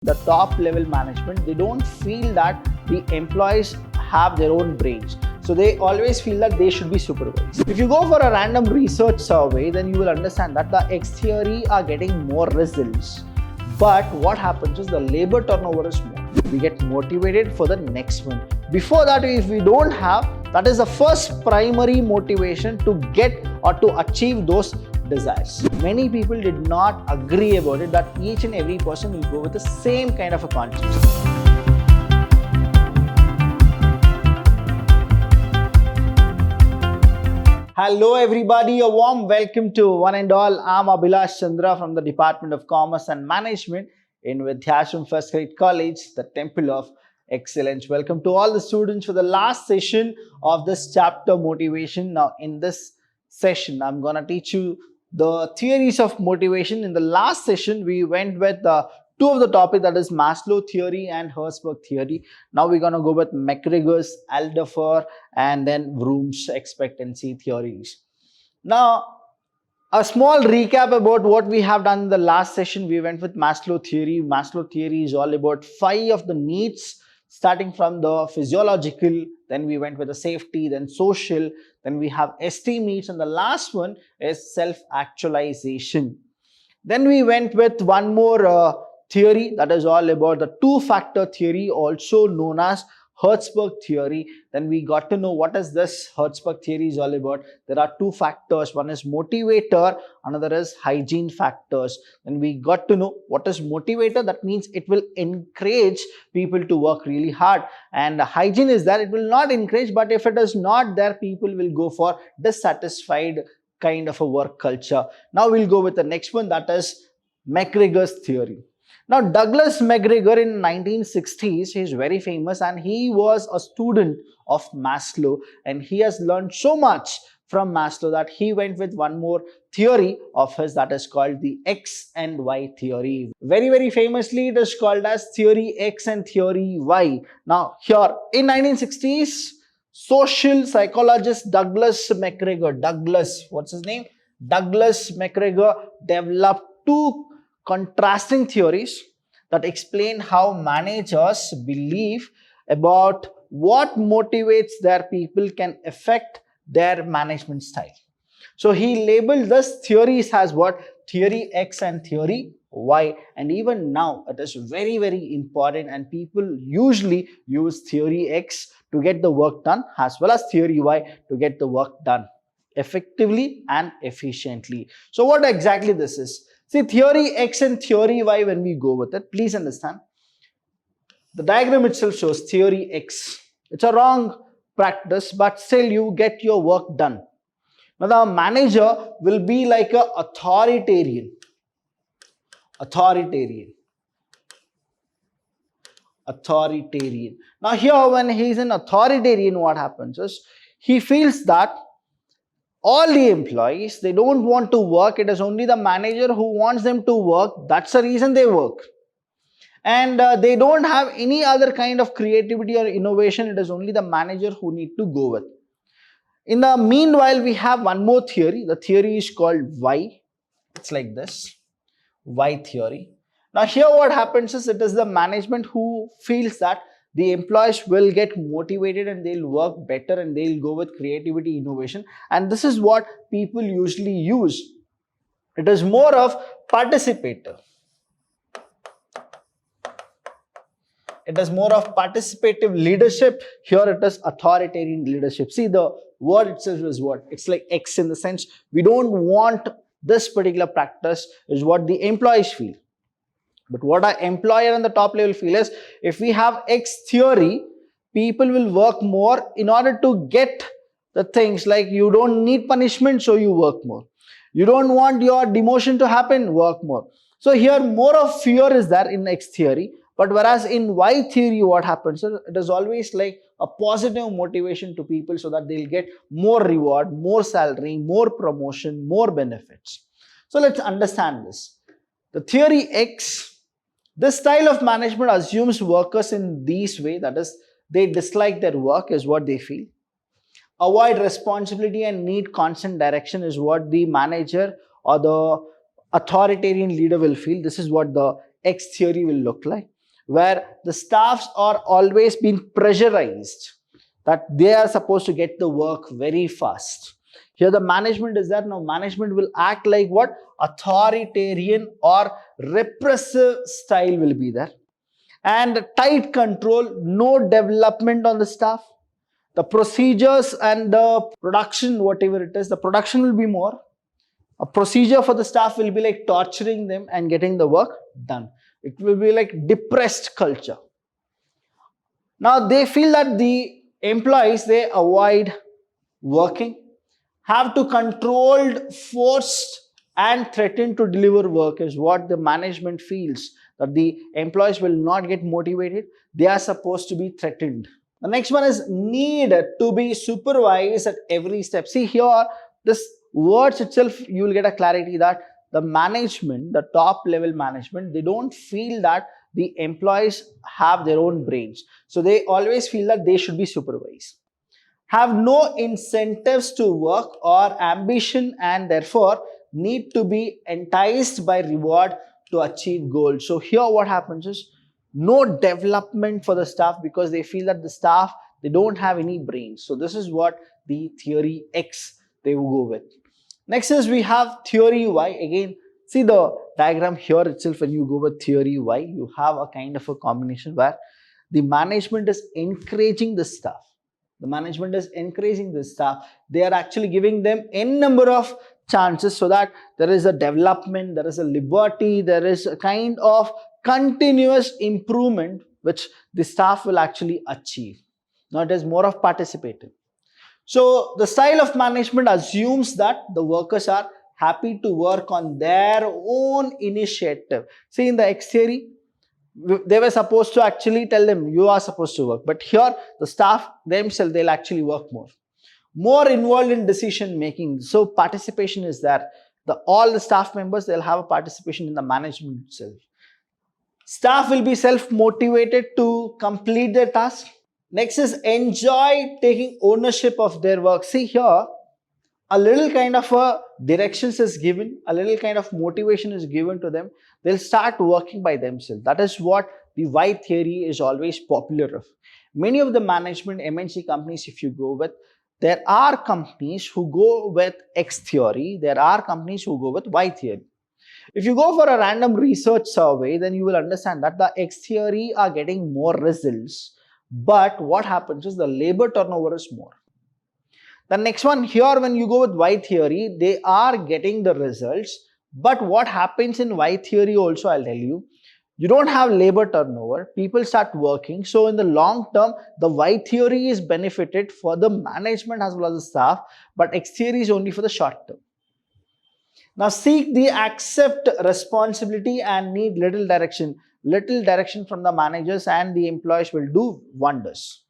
The top level management, they don't feel that the employees have their own brains. So they always feel that they should be supervised. If you go for a random research survey, then you will understand that the X theory are getting more results. But what happens is the labor turnover is more. We get motivated for the next one. Before that, if we don't have, that is the first primary motivation to get or to achieve those desires. Many people did not agree about it, that each and every person will go with the same kind of a concept. Hello everybody, a warm welcome to one and all. I'm Abhilash Chandra from the Department of Commerce and Management in Vidhyaashram First Grade College, the Temple of Excellence. Welcome to all the students for the last session of this chapter, Motivation. Now in this session, I'm going to teach you the theories of motivation. In the last session, we went with two of the topics, that is Maslow theory and Herzberg theory. Now we're going to go with McGregor's, Alderfer, and then Vroom's expectancy theories. Now, a small recap about what we have done in the last session. We went with Maslow theory. Maslow theory is all about 5 of the needs, starting from the physiological, then we went with the safety, then social, then we have esteem needs, and the last one is self-actualization. Then we went with one more theory, that is all about the two-factor theory, also known as Herzberg theory. Then we got to know what is this Herzberg theory is all about. There are two factors, one is motivator, another is hygiene factors. Then we got to know what is motivator, that means it will encourage people to work really hard, and hygiene is that it will not encourage, but if it is not there, people will go for dissatisfied kind of a work culture. Now we'll go with the next one, that is McGregor's theory. Now, Douglas McGregor in 1960s, he is very famous and he was a student of Maslow, and he has learned so much from Maslow that he went with one more theory of his, that is called the X and Y theory. Very famously, it is called as theory X and theory Y. Now, here in 1960s, social psychologist Douglas McGregor, what's his name? Douglas McGregor developed two contrasting theories that explain how managers believe about what motivates their people can affect their management style. So he labeled this theories as what? Theory X and theory Y, and even now it is very important, and people usually use theory X to get the work done as well as theory Y to get the work done effectively and efficiently. So what exactly this is? See, theory X and theory Y, when we go with it, please understand, the diagram itself shows theory X. It's a wrong practice, but still you get your work done. Now, the manager will be like an authoritarian. Now, here when he is an authoritarian, what happens is, he feels that all the employees, they don't want to work. It is only the manager who wants them to work. That's the reason they work. And they don't have any other kind of creativity or innovation. It is only the manager who need to go with. In the meanwhile, we have one more theory. The theory is called Y. It's like this, Y theory. Now here what happens is, it is the management who feels that the employees will get motivated and they'll work better and they'll go with creativity, innovation. And this is what people usually use. It is more of participator. It is more of participative leadership. Here it is authoritarian leadership. See, the word itself is what? It's like X, in the sense we don't want this particular practice, is what the employees feel. But what our employer and the top level feel is, if we have X theory, people will work more in order to get the things like, you don't need punishment, so you work more. You don't want your demotion to happen, work more. So here more of fear is there in X theory, but whereas in Y theory, what happens is, it is always like a positive motivation to people so that they'll get more reward, more salary, more promotion, more benefits. So let's understand this. The theory X, this style of management assumes workers in this way, that is, they dislike their work is what they feel. Avoid responsibility and need constant direction is what the manager or the authoritarian leader will feel. This is what the X theory will look like, where the staffs are always being pressurized that they are supposed to get the work very fast. Here the management is there. Now management will act like what? Authoritarian or repressive style will be there. And tight control, no development on the staff. The procedures and the production, whatever it is, the production will be more. A procedure for the staff will be like torturing them and getting the work done. It will be like depressed culture. Now they feel that the employees, they avoid working, have to controlled, forced and threaten to deliver work is what the management feels, that the employees will not get motivated. They are supposed to be threatened. The next one is need to be supervised at every step. See here, this words itself, you will get a clarity that the management, the top level management, they don't feel that the employees have their own brains. So they always feel that they should be supervised. Have no incentives to work or ambition and therefore need to be enticed by reward to achieve goals. So here what happens is no development for the staff because they feel that the staff, they don't have any brains. So this is what the theory X they will go with. Next is we have theory Y. Again, see the diagram here itself. When you go with theory Y, you have a kind of a combination where the management is encouraging the staff. The management is encouraging the staff. They are actually giving them n number of chances so that there is a development, there is a liberty, there is a kind of continuous improvement which the staff will actually achieve. Now it is more of participative. So the style of management assumes that the workers are happy to work on their own initiative. See in the X theory, they were supposed to actually tell them you are supposed to work, but here the staff themselves, they'll actually work more involved in decision making. So participation is there. All the staff members, they'll have a participation in the management itself. Staff will be self-motivated to complete their task. Next is enjoy taking ownership of their work. See here, a little kind of a directions is given, a little kind of motivation is given to them. They'll start working by themselves. That is what the Y theory is always popular of. Many of the management MNC companies, if you go with, there are companies who go with X theory, there are companies who go with Y theory. If you go for a random research survey, then you will understand that the X theory are getting more results, but what happens is the labor turnover is more. The next one here, when you go with Y theory, they are getting the results, but what happens in Y theory also, I'll tell you, you don't have labor turnover, people start working. So in the long term, the Y theory is benefited for the management as well as the staff, but X theory is only for the short term. Now seek the accept responsibility and need little direction. Little direction from the managers and the employees will do wonders.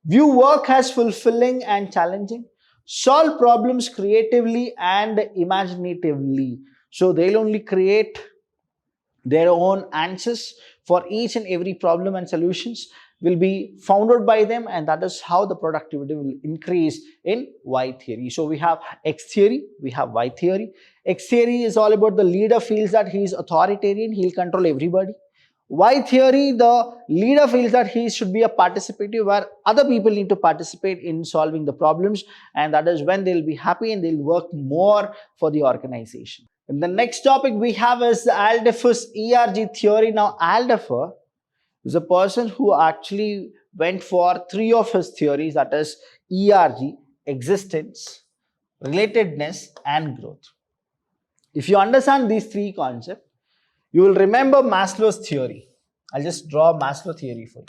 View work as fulfilling and challenging. Solve problems creatively and imaginatively. So they'll only create their own answers for each and every problem, and solutions will be founded by them, and that is how the productivity will increase in Y theory. So we have X theory, we have Y theory. X theory is all about the leader feels that he is authoritarian, he'll control everybody. Y theory, the leader feels that he should be a participative, where other people need to participate in solving the problems, and that is when they'll be happy and they'll work more for the organization. And the next topic we have is the Aldous ERG theory. Now Aldous is a person who actually went for 3 of his theories, that is ERG, existence, relatedness and growth. If you understand these 3 concepts, you will remember Maslow's theory. I'll just draw Maslow's theory for you.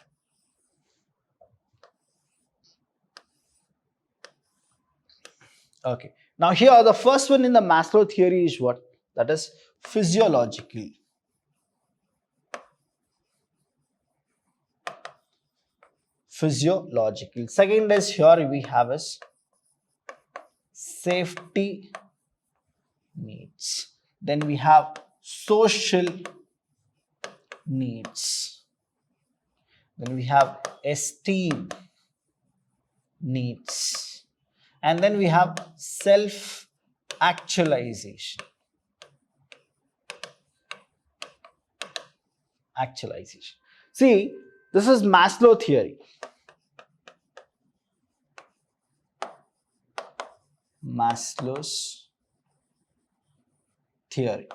Okay. Now here the first one in the Maslow theory is what? That is physiological. Physiological. Second is here we have is safety needs. Then we have social needs. Then we have esteem needs. And then we have self-actualization. actualization. See, this is Maslow theory. Maslow's theory.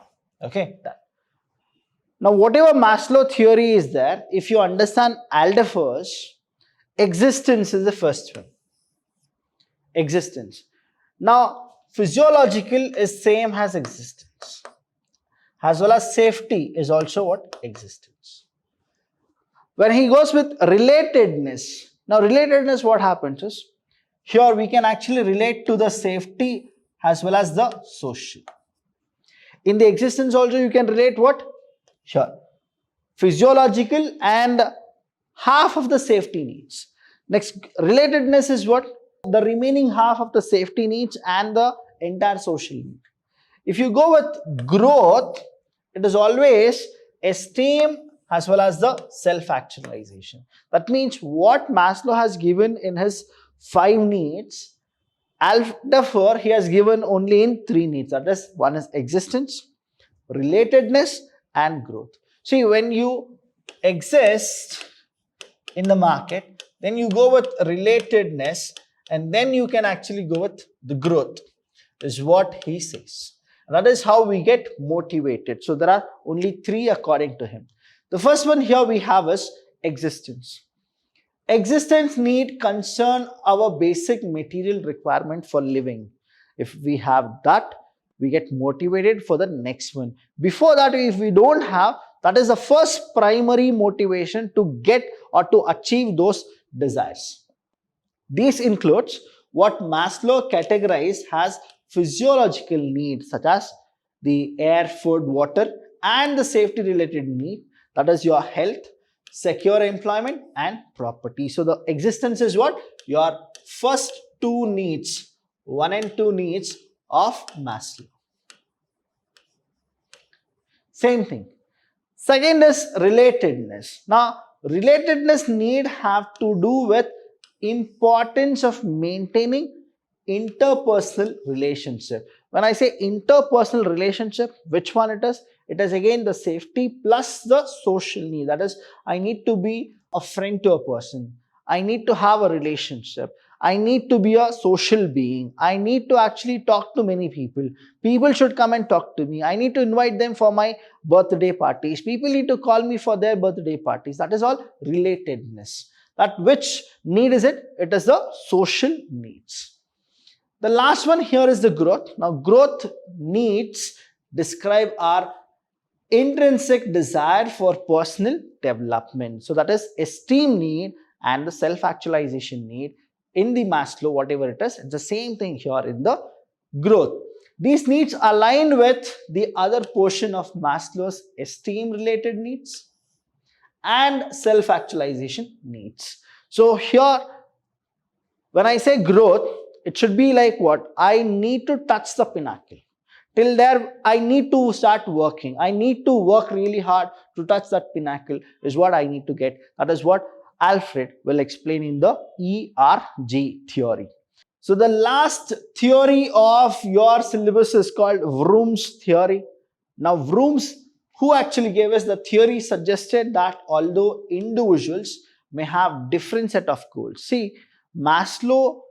Okay, done. Now, whatever Maslow theory is there, if you understand Alder first, existence is the first one. Existence. Now, physiological is same as existence, as well as safety is also what? Existence. When he goes with relatedness, now relatedness, what happens is, here we can actually relate to the safety as well as the social. In the existence also you can relate what? Here, physiological and half of the safety needs. Next, relatedness is what? The remaining half of the safety needs and the entire social need. If you go with growth, it is always esteem as well as the self-actualization. That means what Maslow has given in his 5 needs, therefore he has given only in 3 needs. That is, one is existence, relatedness and growth. See, when you exist in the market, then you go with relatedness and then you can actually go with the growth, is what he says. And that is how we get motivated. So there are only 3 according to him. The first one here we have is existence. Existence need concern our basic material requirement for living. If we have that, we get motivated for the next one. Before that, if we don't have, that is the first primary motivation to get or to achieve those desires. This includes what Maslow categorized as physiological needs, such as the air, food, water, and the safety related need, that is your health, secure employment and property. So the existence is what? Your first 2 needs, 1 and 2 needs of Maslow. Same thing. Second is relatedness. Now, relatedness need have to do with importance of maintaining interpersonal relationship. When I say interpersonal relationship, which one it is? It is again the safety plus the social need. That is, I need to be a friend to a person. I need to have a relationship. I need to be a social being. I need to actually talk to many people. People should come and talk to me. I need to invite them for my birthday parties. People need to call me for their birthday parties. That is all relatedness. That which need is it? It is the social needs. The last one here is the growth. Now, growth needs describe our intrinsic desire for personal development. So that is esteem need and the self-actualization need in the Maslow, whatever it is. It's the same thing here in the growth. These needs align with the other portion of Maslow's esteem related needs and self-actualization needs. So here, when I say growth, it should be like what? I need to touch the pinnacle. Till there, I need to start working. I need to work really hard to touch that pinnacle is what I need to get. That is what Alfred will explain in the ERG theory. So the last theory of your syllabus is called Vroom's theory. Now Vroom's, who actually gave us the theory, suggested that although individuals may have different set of goals. See, Maslow,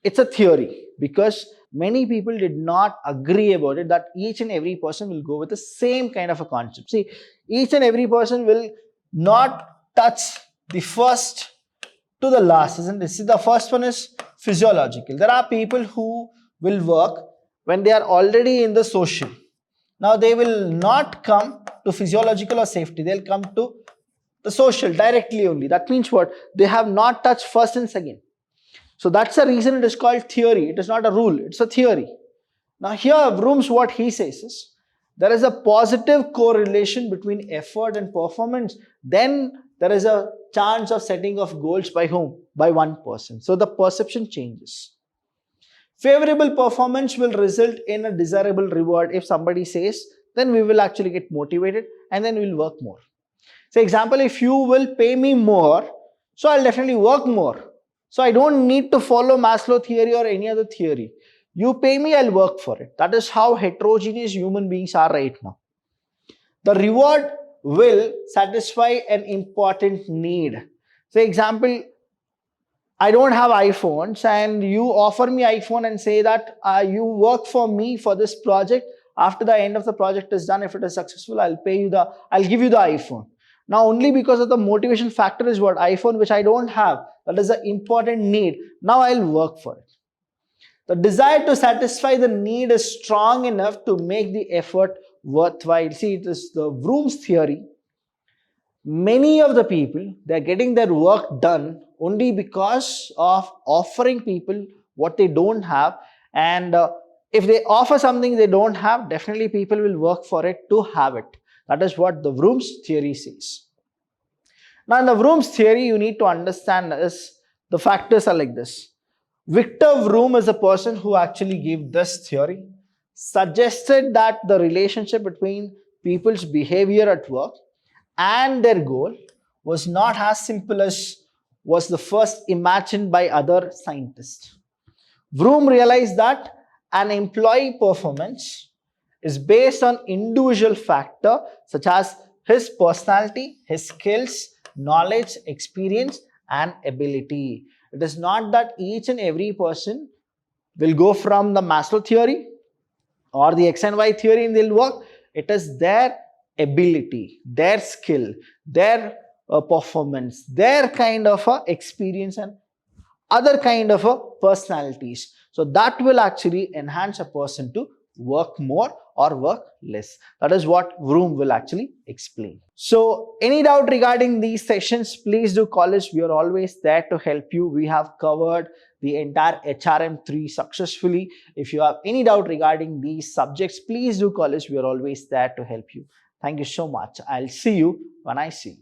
it's a theory because many people did not agree about it that each and every person will go with the same kind of a concept. See, each and every person will not touch the first to the last, isn't it? See, the first one is physiological. There are people who will work when they are already in the social. Now, they will not come to physiological or safety. They'll come to the social directly only. That means what? They have not touched first and second. So that's the reason it is called theory. It is not a rule. It's a theory. Now here, Vroom's what he says is, there is a positive correlation between effort and performance. Then there is a chance of setting of goals by whom? By one person. So the perception changes. Favorable performance will result in a desirable reward. If somebody says, then we will actually get motivated and then we will work more. So example, if you will pay me more, so I'll definitely work more. So I don't need to follow Maslow theory or any other theory. You pay me, I'll work for it. That is how heterogeneous human beings are right now. The reward will satisfy an important need. For example, I don't have iPhones and you offer me iPhone and say that you work for me for this project. After the end of the project is done, if it is successful, I'll give you the iPhone. Now only because of the motivation factor is what iPhone, which I don't have, that is an important need. Now I'll work for it. The desire to satisfy the need is strong enough to make the effort worthwhile. See, it is the Vroom's theory. Many of the people, they're getting their work done only because of offering people what they don't have. And if they offer something they don't have, definitely people will work for it to have it. That is what the Vroom's theory says. Now, in the Vroom's theory, you need to understand is the factors are like this. Victor Vroom is a person who actually gave this theory, suggested that the relationship between people's behavior at work and their goal was not as simple as was the first imagined by other scientists. Vroom realized that an employee performance is based on individual factors such as his personality, his skills, knowledge, experience, and ability. It is not that each and every person will go from the Maslow theory or the X and Y theory and they'll work. It is their ability, their skill, their performance, their kind of experience and other kind of personalities. So that will actually enhance a person to work more or work less. That is what Vroom will actually explain. So any doubt regarding these sessions, please do call us. We are always there to help you. We have covered the entire HRM3 successfully. If you have any doubt regarding these subjects, please do call us. We are always there to help you. Thank you so much. I'll see you when I see you.